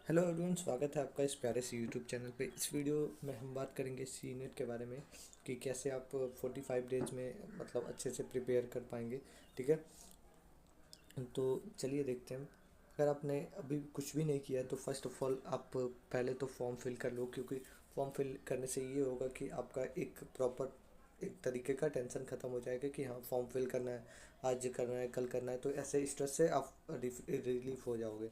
Hello everyone, स्वागत है आपका इस प्यारे से यूट्यूब चैनल पे। इस वीडियो में हम बात करेंगे सी नेट के बारे में कि कैसे आप 45 डेज में मतलब अच्छे से प्रिपेयर कर पाएंगे। ठीक है, तो चलिए देखते हैं। अगर आपने अभी कुछ भी नहीं किया तो फर्स्ट ऑफ ऑल आप पहले तो फॉर्म फिल कर लो, क्योंकि फॉर्म फिल करने से ये होगा कि आपका एक प्रॉपर एक तरीके का टेंशन ख़त्म हो जाएगा कि हाँ फॉर्म फिल करना है, आज करना है, कल करना है। तो ऐसे स्ट्रेस से आप रिलीफ हो जाओगे,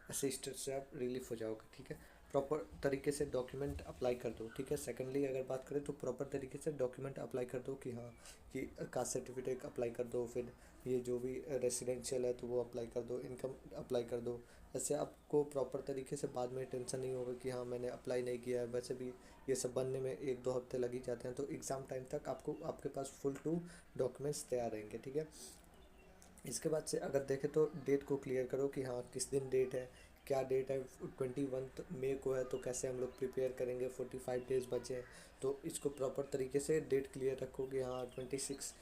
ऐसे स्टेट से आप रिलीफ हो जाओगे। ठीक है, प्रॉपर तरीके से डॉक्यूमेंट अप्लाई कर दो। ठीक है, सेकेंडली अगर बात करें तो प्रॉपर तरीके से डॉक्यूमेंट अप्लाई कर दो कि हाँ कि कास्ट सर्टिफिकेट अप्लाई कर दो, फिर ये जो भी रेसिडेंशियल है तो वो अप्लाई कर दो, इनकम अप्लाई कर दो। ऐसे आपको प्रॉपर तरीके से बाद में टेंशन नहीं होगा कि हाँ मैंने अप्लाई नहीं किया है। वैसे भी ये सब बनने में 1-2 हफ्ते लग ही जाते हैं, तो एग्ज़ाम टाइम तक आपको आपके पास फुल टू डॉक्यूमेंट्स तैयार रहेंगे। ठीक है, इसके बाद से अगर देखें तो डेट को क्लियर करो कि हाँ किस दिन डेट है, क्या डेट है। 21 मई को है, तो कैसे हम लोग प्रिपेयर करेंगे, 45 डेज बचे हैं। तो इसको प्रॉपर तरीके से डेट क्लियर रखो कि हाँ 26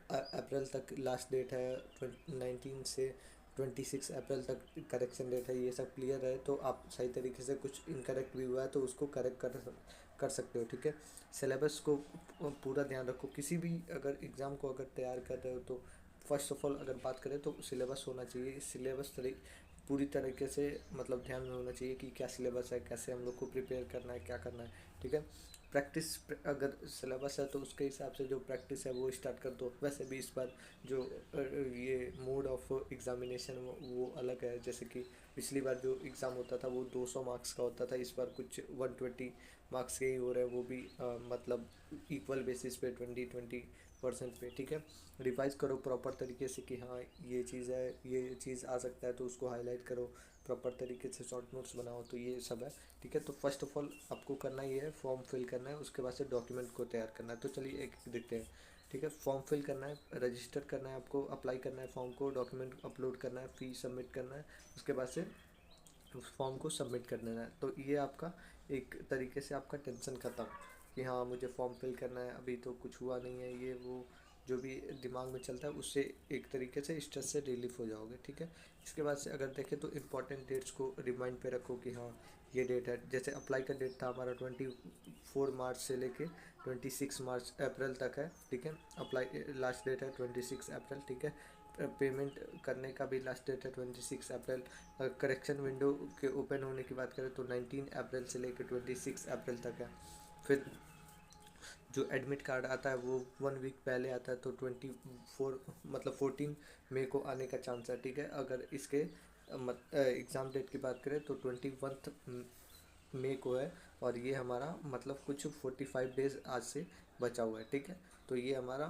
अप्रैल तक लास्ट डेट है, 19 से 26 अप्रैल तक करेक्शन डेट है। ये सब क्लियर है तो आप सही तरीके से, कुछ इनकरेक्ट भी हुआ है तो उसको करेक्ट कर सकते हो। ठीक है, सिलेबस को पूरा ध्यान रखो। किसी भी अगर एग्ज़ाम को अगर तैयार कर रहे हो तो फर्स्ट ऑफ ऑल अगर बात करें तो सिलेबस होना चाहिए। सिलेबस पूरी तरीके से मतलब ध्यान में होना चाहिए कि क्या सिलेबस है, कैसे हम लोग को प्रिपेयर करना है, क्या करना है। ठीक है, प्रैक्टिस अगर सिलेबस है तो उसके हिसाब से जो प्रैक्टिस है वो स्टार्ट कर दो। वैसे भी इस बार जो ये मोड ऑफ एग्जामिनेशन वो अलग है। जैसे कि पिछली बार जो एग्ज़ाम होता था वो 200 मार्क्स का होता था, इस बार कुछ 120 मार्क्स के ही हो रहे हैं, वो भी मतलब इक्वल बेसिस पे 20-20% पे। ठीक है, रिवाइज करो प्रॉपर तरीके से कि हाँ ये चीज़ है, ये चीज़ आ सकता है तो उसको हाईलाइट करो। प्रॉपर तरीके से शॉर्ट नोट्स बनाओ, तो ये सब है। ठीक है, तो फर्स्ट ऑफ ऑल आपको करना ये है, फॉर्म फिल करना है, उसके बाद से डॉक्यूमेंट को तैयार करना है। तो चलिए एक एक देखते हैं। ठीक है, फॉर्म फिल करना है, रजिस्टर करना है, आपको अप्लाई करना है फॉर्म को, डॉक्यूमेंट अपलोड करना है, फी सबमिट करना है, उसके बाद से उस फॉर्म को सबमिट कर देना है। तो ये आपका एक तरीके से आपका टेंशन ख़त्म कि हाँ मुझे फॉर्म फिल करना है, अभी तो कुछ हुआ नहीं है, ये वो जो भी दिमाग में चलता है उससे एक तरीके से स्ट्रेस से रिलीफ हो जाओगे। ठीक है, इसके बाद से अगर देखें तो इम्पॉर्टेंट डेट्स को रिमाइंड पे रखो कि हाँ ये डेट है। जैसे अप्लाई का डेट था हमारा 24 मार्च से लेके 26 अप्रैल तक है। ठीक है, अप्लाई लास्ट डेट है 26 अप्रैल। ठीक है, पेमेंट करने का भी लास्ट डेट है 26 अप्रैल। करेक्शन विंडो के ओपन होने की बात करें तो 19 अप्रैल से लेकर 26 अप्रैल तक है। फिर जो एडमिट कार्ड आता है वो 1 वीक पहले आता है, तो 24 मतलब 14 मई को आने का चांस है। ठीक है, अगर इसके एग्ज़ाम डेट की बात करें तो 21 मई को है, और ये हमारा मतलब कुछ 45 डेज आज से बचा हुआ है। ठीक है, तो ये हमारा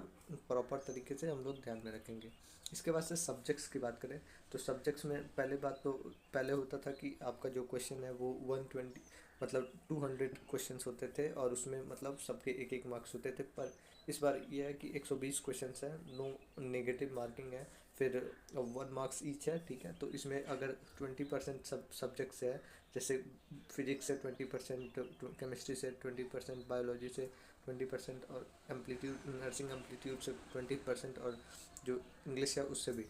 प्रॉपर तरीके से हम लोग ध्यान में रखेंगे। इसके बाद से सब्जेक्ट्स की बात करें तो सब्जेक्ट्स में पहले बात तो पहले होता था कि आपका जो क्वेश्चन है वो 120 मतलब 200 क्वेश्चंस होते थे, और उसमें मतलब सबके एक एक मार्क्स होते थे। पर इस बार ये है कि 120 क्वेश्चंस हैं, नो नेगेटिव मार्किंग है, फिर 1 मार्क्स ईच है। ठीक है, तो इसमें अगर 20% सब्जेक्ट से है, जैसे फिजिक्स से 20%, केमिस्ट्री से 20%, बायोलॉजी से 20%, और एम्पलीट्यूड नर्सिंग एम्पलीट्यूड से 20%, और जो इंग्लिश है उससे भी।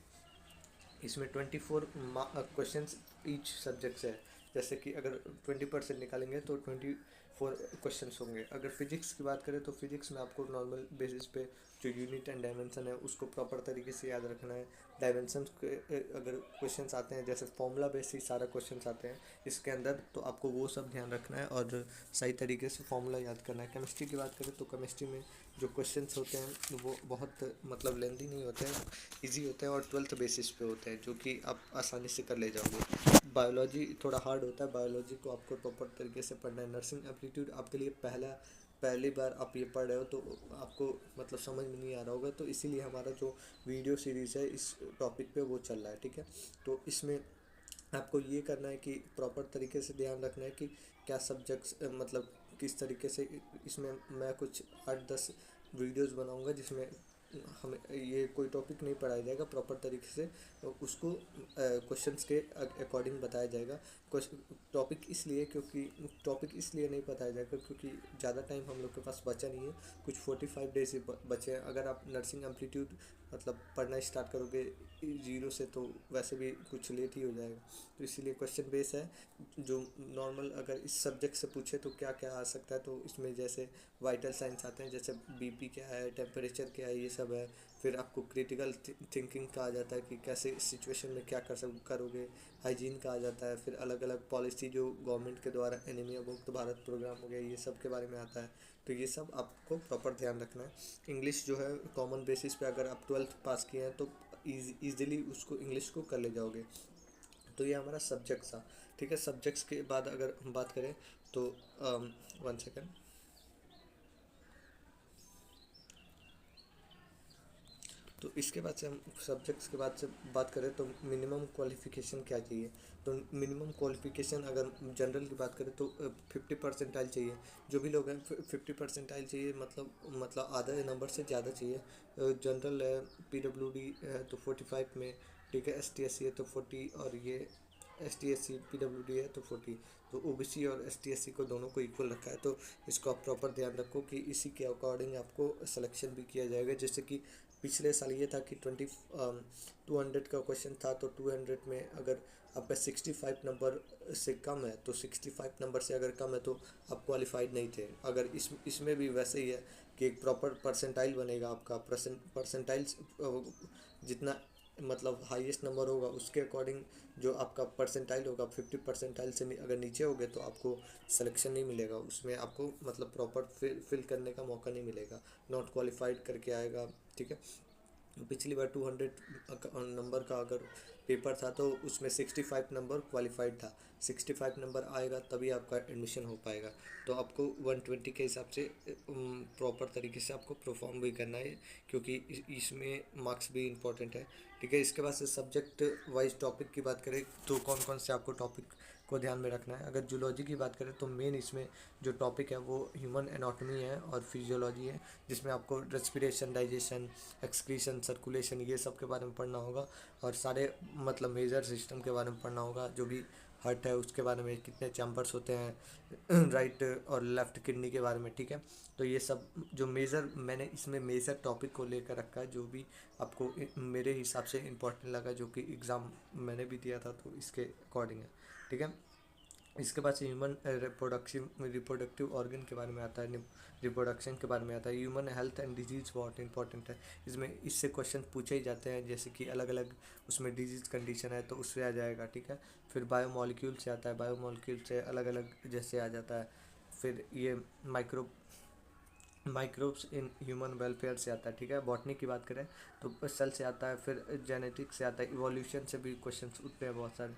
इसमें 24 क्वेश्चन ईच सब्जेक्ट से है। जैसे कि अगर 20% निकालेंगे तो 24 क्वेश्चन होंगे। अगर फिजिक्स की बात करें तो फिजिक्स में आपको नॉर्मल बेसिस पे जो यूनिट एंड डायमेंशन है उसको प्रॉपर तरीके से याद रखना है। डायमेंशन के अगर क्वेश्चंस आते हैं, जैसे फॉर्मूला बेस ही सारा क्वेश्चंस आते हैं इसके अंदर, तो आपको वो सब ध्यान रखना है और सही तरीके से फॉर्मूला याद करना है। केमिस्ट्री की बात करें तो केमिस्ट्री में जो क्वेश्चंस होते हैं वो बहुत मतलब लेंदी नहीं होते हैं, इजी होते हैं, और 12th बेसिस पे होते हैं जो कि आप आसानी से कर ले जाओगे। बायोलॉजी थोड़ा हार्ड होता है, बायोलॉजी को आपको प्रॉपर तरीके से पढ़ना है। नर्सिंग एप्टीट्यूड आपके लिए पहली बार आप ये पढ़ रहे हो तो आपको मतलब समझ में नहीं आ रहा होगा, तो इसीलिए हमारा जो वीडियो सीरीज़ है इस टॉपिक पे वो चल रहा है। ठीक है, तो इसमें आपको ये करना है कि प्रॉपर तरीके से ध्यान रखना है कि क्या सब्जेक्ट्स मतलब किस तरीके से। इसमें मैं कुछ 8-10 वीडियोस बनाऊंगा जिसमें हमें ये कोई टॉपिक नहीं पढ़ाया जाएगा प्रॉपर तरीके से, तो उसको क्वेश्चंस के अकॉर्डिंग बताया जाएगा। टॉपिक इसलिए क्योंकि टॉपिक इसलिए नहीं बताया जाएगा क्योंकि ज़्यादा टाइम हम लोग के पास बचा नहीं है, कुछ 45 डेज ही बचे हैं। अगर आप नर्सिंग एम्पलीट्यूड मतलब पढ़ना स्टार्ट करोगे जीरो से तो वैसे भी कुछ लेट ही हो जाएगा। तो इसीलिए क्वेश्चन बेस है जो नॉर्मल अगर इस सब्जेक्ट से पूछे तो क्या क्या आ सकता है, तो इसमें जैसे वाइटल साइंस आते हैं, जैसे बीपी क्या है, टेम्परेचर क्या है, ये सब है। फिर आपको क्रिटिकल थिंकिंग का आ जाता है कि कैसे सिचुएशन में क्या करोगे। हाइजीन का आ जाता है। फिर अलग अलग पॉलिसी जो गवर्नमेंट के द्वारा एनीमिया मुक्त भारत प्रोग्राम हो गया, ये सब के बारे में आता है। तो ये सब आपको प्रॉपर ध्यान रखना है। इंग्लिश जो है कॉमन बेसिस पे अगर आप 12th पास किए हैं तो ईजिली उसको इंग्लिश को कर ले जाओगे। तो ये हमारा सब्जेक्ट था। ठीक है, सब्जेक्ट्स के बाद अगर हम बात करें तो 1 सेकेंड। तो इसके बाद से हम सब्जेक्ट्स के बाद से बात करें तो मिनिमम क्वालिफ़िकेशन क्या चाहिए। तो मिनिमम क्वालिफ़िकेशन अगर जनरल की बात करें तो 50 परसेंटाइल चाहिए। जो भी लोग हैं 50 परसेंटाइल चाहिए, मतलब आधा नंबर से ज़्यादा चाहिए। जनरल है, PWD है तो 45 में, ठीक है, ST SC है तो 40, और ये ST SC PWD है तो 40। तो OBC और ST SC को दोनों को इक्वल रखा है। तो इसको आप प्रॉपर ध्यान रखो कि इसी के अकॉर्डिंग आपको सिलेक्शन भी किया जाएगा। जैसे कि पिछले साल ये था कि 200 का क्वेश्चन था, तो 200 में अगर आपका 65 नंबर से कम है तो 65 नंबर से अगर कम है तो आप क्वालिफाइड नहीं थे। अगर इसमें भी वैसे ही है कि एक प्रॉपर परसेंटाइल बनेगा आपका। परसेंटाइल्स जितना मतलब हाईएस्ट नंबर होगा उसके अकॉर्डिंग जो आपका परसेंटाइल होगा, 50 परसेंटाइल से अगर नीचे हो गए तो आपको सिलेक्शन नहीं मिलेगा उसमें। आपको मतलब प्रॉपर फिल करने का मौका नहीं मिलेगा, नॉट क्वालिफाइड करके आएगा। ठीक है, पिछली बार 200 नंबर का अगर पेपर था तो उसमें 65 नंबर क्वालिफाइड था। 65 नंबर आएगा तभी आपका एडमिशन हो पाएगा। तो आपको 120 के हिसाब से प्रॉपर तरीके से आपको परफॉर्म भी करना है, क्योंकि इसमें मार्क्स भी इम्पोर्टेंट है। ठीक है, इसके बाद से सब्जेक्ट वाइज टॉपिक की बात करें तो कौन कौन से आपको टॉपिक को ध्यान में रखना है। अगर जूलॉजी की बात करें तो मेन इसमें जो टॉपिक है वो ह्यूमन एनाटॉमी है और फिजियोलॉजी है, जिसमें आपको रेस्पिरेशन, डाइजेशन, एक्सक्रीशन, सर्कुलेशन, ये सब के बारे में पढ़ना होगा। और सारे मतलब मेजर सिस्टम के बारे में पढ़ना होगा। जो भी हार्ट है उसके बारे में, कितने चैम्बर्स होते हैं, राइट और लेफ्ट किडनी के बारे में। ठीक है, तो ये सब जो मेजर मैंने इसमें मेजर टॉपिक को लेकर रखा है, जो भी आपको मेरे हिसाब से इम्पोर्टेंट लगा, जो कि एग्ज़ाम मैंने भी दिया था तो इसके अकॉर्डिंग है। ठीक है, इसके बाद से ह्यूमन रिप्रोडक्टिव ऑर्गन के बारे में आता है, रिप्रोडक्शन के बारे में आता है। ह्यूमन हेल्थ एंड डिजीज़ बहुत इंपॉर्टेंट है। इसमें इससे क्वेश्चन पूछे ही जाते हैं, जैसे कि अलग अलग उसमें डिजीज़ कंडीशन है तो उससे आ जाएगा। ठीक है, फिर बायोमोलिक्यूल से आता है, बायोमोलिक्यूल से अलग अलग जैसे आ जाता है। फिर ये माइक्रोब्स इन ह्यूमन वेलफेयर से आता है। ठीक है, बॉटनी की बात करें तो सेल से आता है। फिर जेनेटिक्स से आता है, इवोल्यूशन से भी क्वेश्चन उठते हैं बहुत सारे।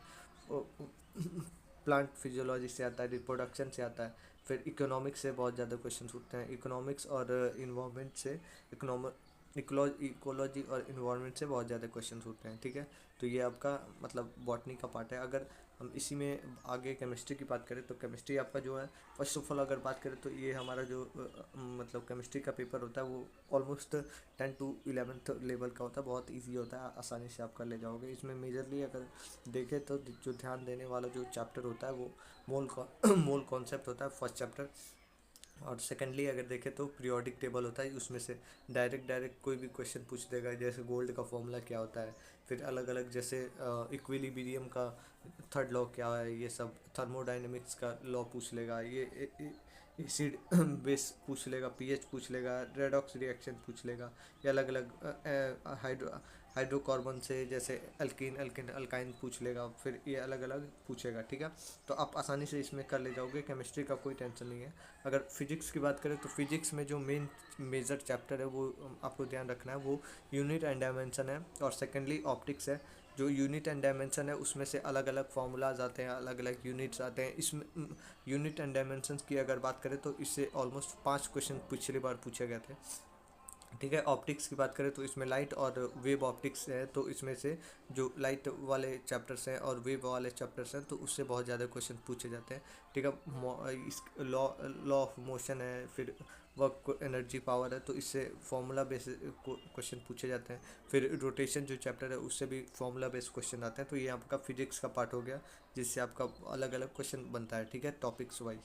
प्लांट फिजियोलॉजी से आता है, रिप्रोडक्शन से आता है। फिर इकोनॉमिक्स से बहुत ज़्यादा क्वेश्चन उठते हैं। इकोनॉमिक्स और इन्वायरमेंट से इकोलॉजी और इन्वायरमेंट से बहुत ज़्यादा क्वेश्चन उठते हैं। ठीक है, तो ये आपका मतलब बॉटनी का पार्ट है। अगर हम इसी में आगे केमिस्ट्री की बात करें तो केमिस्ट्री आपका जो है, फर्स्ट ऑफ ऑल अगर बात करें तो ये हमारा जो मतलब केमिस्ट्री का पेपर होता है वो ऑलमोस्ट 10 to 11th लेवल का होता है। बहुत इजी होता है, आसानी से आप कर ले जाओगे। इसमें मेजरली अगर देखें तो जो ध्यान देने वाला जो चैप्टर होता है वो मोल कॉन्सेप्ट होता है, फर्स्ट चैप्टर। और सेकेंडली अगर देखें तो पीरियोडिक टेबल होता है, उसमें से डायरेक्ट कोई भी क्वेश्चन पूछ देगा, जैसे गोल्ड का फॉर्मूला क्या होता है। फिर अलग अलग जैसे इक्विलिब्रियम का थर्ड लॉ क्या है, ये सब थर्मोडाइनमिक्स का लॉ पूछ लेगा, ये एसिड बेस पूछ लेगा, पीएच पूछ लेगा, रेडॉक्स रिएक्शन पूछ लेगा। ये अलग अलग हाइड्रोकार्बन से जैसे अल्कीन अल्किन अल्काइन पूछ लेगा। फिर ये अलग अलग पूछेगा। ठीक है, तो आप आसानी से इसमें कर ले जाओगे, केमिस्ट्री का कोई टेंशन नहीं है। अगर फिजिक्स की बात करें तो फिजिक्स में जो मेजर चैप्टर है वो आपको ध्यान रखना है, वो यूनिट एंड डायमेंशन है। और सेकेंडली ऑप्टिक्स है। जो यूनिट एंड डायमेंशन है उसमें से अलग अलग फार्मूलाज आते हैं, अलग अलग यूनिट्स आते हैं। इसमें यूनिट एंड डायमेंशन की अगर बात करें तो इससे ऑलमोस्ट 5 क्वेश्चन पिछली बार पूछे गए थे। ठीक है, ऑप्टिक्स की बात करें तो इसमें लाइट और वेव ऑप्टिक्स है, तो इसमें से जो लाइट वाले चैप्टर्स हैं और वेव वाले चैप्टर्स हैं तो उससे बहुत ज़्यादा क्वेश्चन पूछे जाते हैं। ठीक है, इस लॉ ऑफ मोशन है, फिर वर्क एनर्जी पावर है, तो इससे फॉर्मूला बेस्ड क्वेश्चन पूछे जाते हैं। फिर रोटेशन जो चैप्टर है उससे भी फॉर्मूला बेस्ड क्वेश्चन आते हैं। तो ये आपका फिजिक्स का पार्ट हो गया, जिससे आपका अलग अलग क्वेश्चन बनता है, ठीक है, टॉपिक्स वाइज।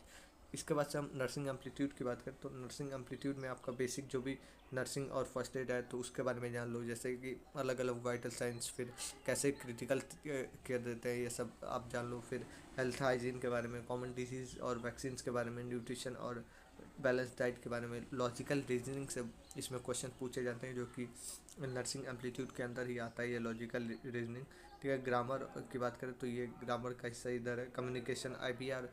इसके बाद से हम नर्सिंग एम्पलीट्यूड की बात करें तो नर्सिंग एम्पलीट्यूड में आपका बेसिक जो भी नर्सिंग और फर्स्ट एड है तो उसके बारे में जान लो, जैसे कि अलग अलग वाइटल साइंस, फिर कैसे क्रिटिकल केयर देते हैं ये सब आप जान लो। फिर हेल्थ हाइजीन के बारे में, कॉमन डिजीज़ और वैक्सीन के बारे में, न्यूट्रिशन और बैलेंस डाइट के बारे में, लॉजिकल रीजनिंग से इसमें क्वेश्चन पूछे जाते हैं, जो कि नर्सिंग एम्पलीट्यूड के अंदर ही आता है ये लॉजिकल रीजनिंग, ठीक है। ग्रामर की बात करें तो ये ग्रामर का हिस्सा इधर है। कम्युनिकेशन, आईपीआर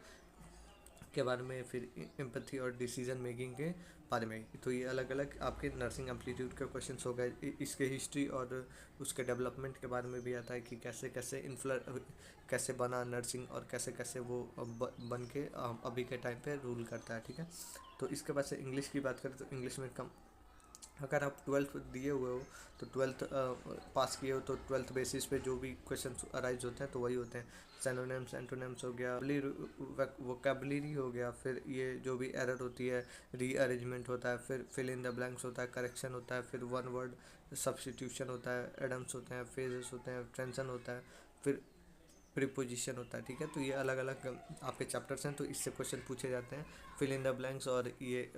के बारे में, फिर एम्पैथी और डिसीजन मेकिंग के बारे में। तो ये अलग अलग आपके नर्सिंग एम्पलीट्यूड के क्वेश्चंस हो गए। इसके हिस्ट्री और उसके डेवलपमेंट के बारे में भी आता है कि कैसे कैसे कैसे बना नर्सिंग और कैसे कैसे वो बन के अभी के टाइम पे रूल करता है, ठीक है। तो इसके बाद से इंग्लिश की बात करें तो इंग्लिश में कम, अगर आप 12th दिए हुए हो तो 12th पास किए हो तो 12th बेसिस पे जो भी क्वेश्चन अराइज होते हैं तो वही होते हैं। सिनोनिम्स, एंटोनिम्स हो गया, वोकेबलरी हो गया, फिर ये जो भी एरर होती है, रीअरेंजमेंट होता है, फिर फिल इन द ब्लैंक्स होता है, करेक्शन होता है, फिर वन वर्ड सब्स्टिट्यूशन होता है, एडम्स होते हैं, फेजेस होते हैं, ट्रांजिशन होता है, फिर प्रीपोजिशन होता है, ठीक है। तो ये अलग अलग आपके चैप्टर्स हैं, तो इससे क्वेश्चन पूछे जाते हैं। फिल इन द ब्लैंक्स और ये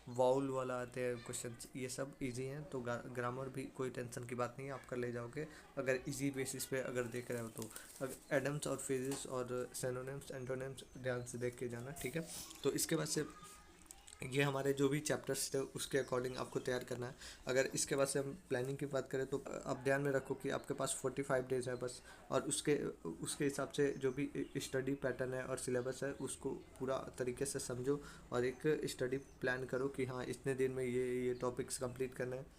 वाउल वाला आते हैं क्वेश्चन, ये सब इजी हैं। तो ग्रामर भी कोई टेंशन की बात नहीं है, आप कर ले जाओगे अगर इजी बेसिस पे अगर देख रहे हो तो। अगर एडम्स और फेजेस और सिनोनिम्स, एंटोनिम्स ध्यान से देख के जाना, ठीक है। तो इसके बाद से ये हमारे जो भी चैप्टर्स थे उसके अकॉर्डिंग आपको तैयार करना है। अगर इसके बाद से हम प्लानिंग की बात करें तो आप ध्यान में रखो कि आपके पास 45 डेज़ है बस, और उसके उसके हिसाब से जो भी स्टडी पैटर्न है और सिलेबस है उसको पूरा तरीके से समझो और एक स्टडी प्लान करो कि हाँ इतने दिन में ये टॉपिक्स कंप्लीट करना है।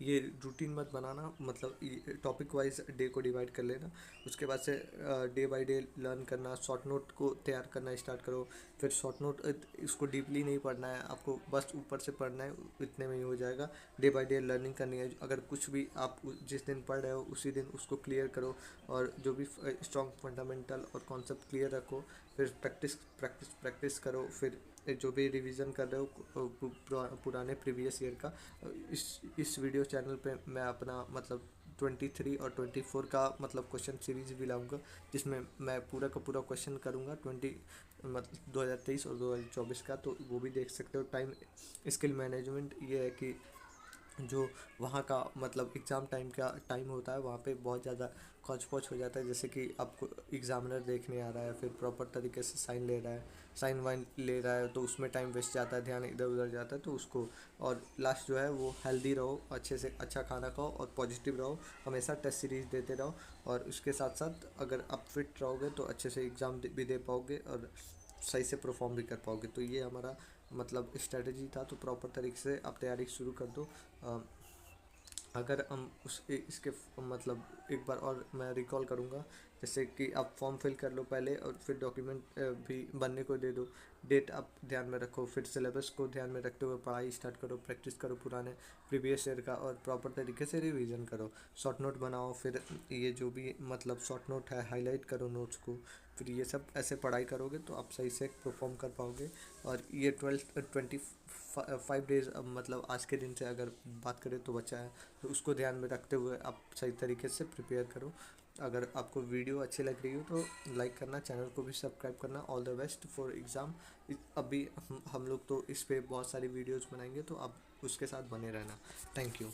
ये रूटीन मत बनाना, मतलब टॉपिक वाइज डे को डिवाइड कर लेना। उसके बाद से डे बाय डे लर्न करना, शॉर्ट नोट को तैयार करना स्टार्ट करो। फिर शॉर्ट नोट इसको डीपली नहीं पढ़ना है आपको, बस ऊपर से पढ़ना है, इतने में ही हो जाएगा। डे बाय डे लर्निंग करनी है, अगर कुछ भी आप जिस दिन पढ़ रहे हो उसी दिन उसको क्लियर करो, और जो भी स्ट्रॉन्ग फंडामेंटल और कॉन्सेप्ट क्लियर रखो। फिर प्रैक्टिस प्रैक्टिस प्रैक्टिस करो। फिर जो भी रिवीजन कर रहे हो पुराने प्रीवियस ईयर का, इस वीडियो चैनल पे मैं अपना मतलब 23 और 24 का मतलब क्वेश्चन सीरीज भी लाऊंगा, जिसमें मैं पूरा का पूरा क्वेश्चन करूंगा 2023 और 2024 का, तो वो भी देख सकते हो। टाइम स्किल मैनेजमेंट ये है कि जो वहाँ का मतलब एग्ज़ाम टाइम का टाइम होता है वहाँ पे बहुत ज़्यादा खौच पौच हो जाता है, जैसे कि आपको एग्ज़ामिनर देखने आ रहा है, फिर प्रॉपर तरीके से साइन ले रहा है, साइन वाइन ले रहा है, तो उसमें टाइम वेस्ट जाता है, ध्यान इधर उधर जाता है, तो उसको। और लास्ट जो है वो हेल्दी रहो, अच्छे से अच्छा खाना खाओ और पॉजिटिव रहो, हमेशा टेस्ट सीरीज देते रहो, और उसके साथ साथ अगर आप फिट रहोगे तो अच्छे से एग्ज़ाम भी दे पाओगे और सही से परफॉर्म भी कर पाओगे। तो ये हमारा मतलब स्ट्रेटजी था, तो प्रॉपर तरीके से आप तैयारी शुरू कर दो। अगर हम इसके मतलब एक बार और मैं रिकॉल करूँगा, जैसे कि आप फॉर्म फिल कर लो पहले और फिर डॉक्यूमेंट भी बनने को दे दो, डेट आप ध्यान में रखो, फिर सिलेबस को ध्यान में रखते हुए पढ़ाई स्टार्ट करो, प्रैक्टिस करो पुराने प्रीवियस ईयर का, और प्रॉपर तरीके से रिवीजन करो, शॉर्ट नोट बनाओ, फिर ये जो भी मतलब शॉर्ट नोट है हाईलाइट करो नोट्स को। फिर ये सब ऐसे पढ़ाई करोगे तो आप सही से परफॉर्म कर पाओगे। और ये 25 डेज़ मतलब आज के दिन से अगर बात करें तो बचा है, तो उसको ध्यान में रखते हुए आप सही तरीके से प्रिपेयर करो। अगर आपको वीडियो अच्छी लग रही हो तो लाइक करना, चैनल को भी सब्सक्राइब करना। All the best for exam. अभी हम लोग तो इस पे बहुत सारी वीडियोस बनाएंगे, तो आप उसके साथ बने रहना। Thank you.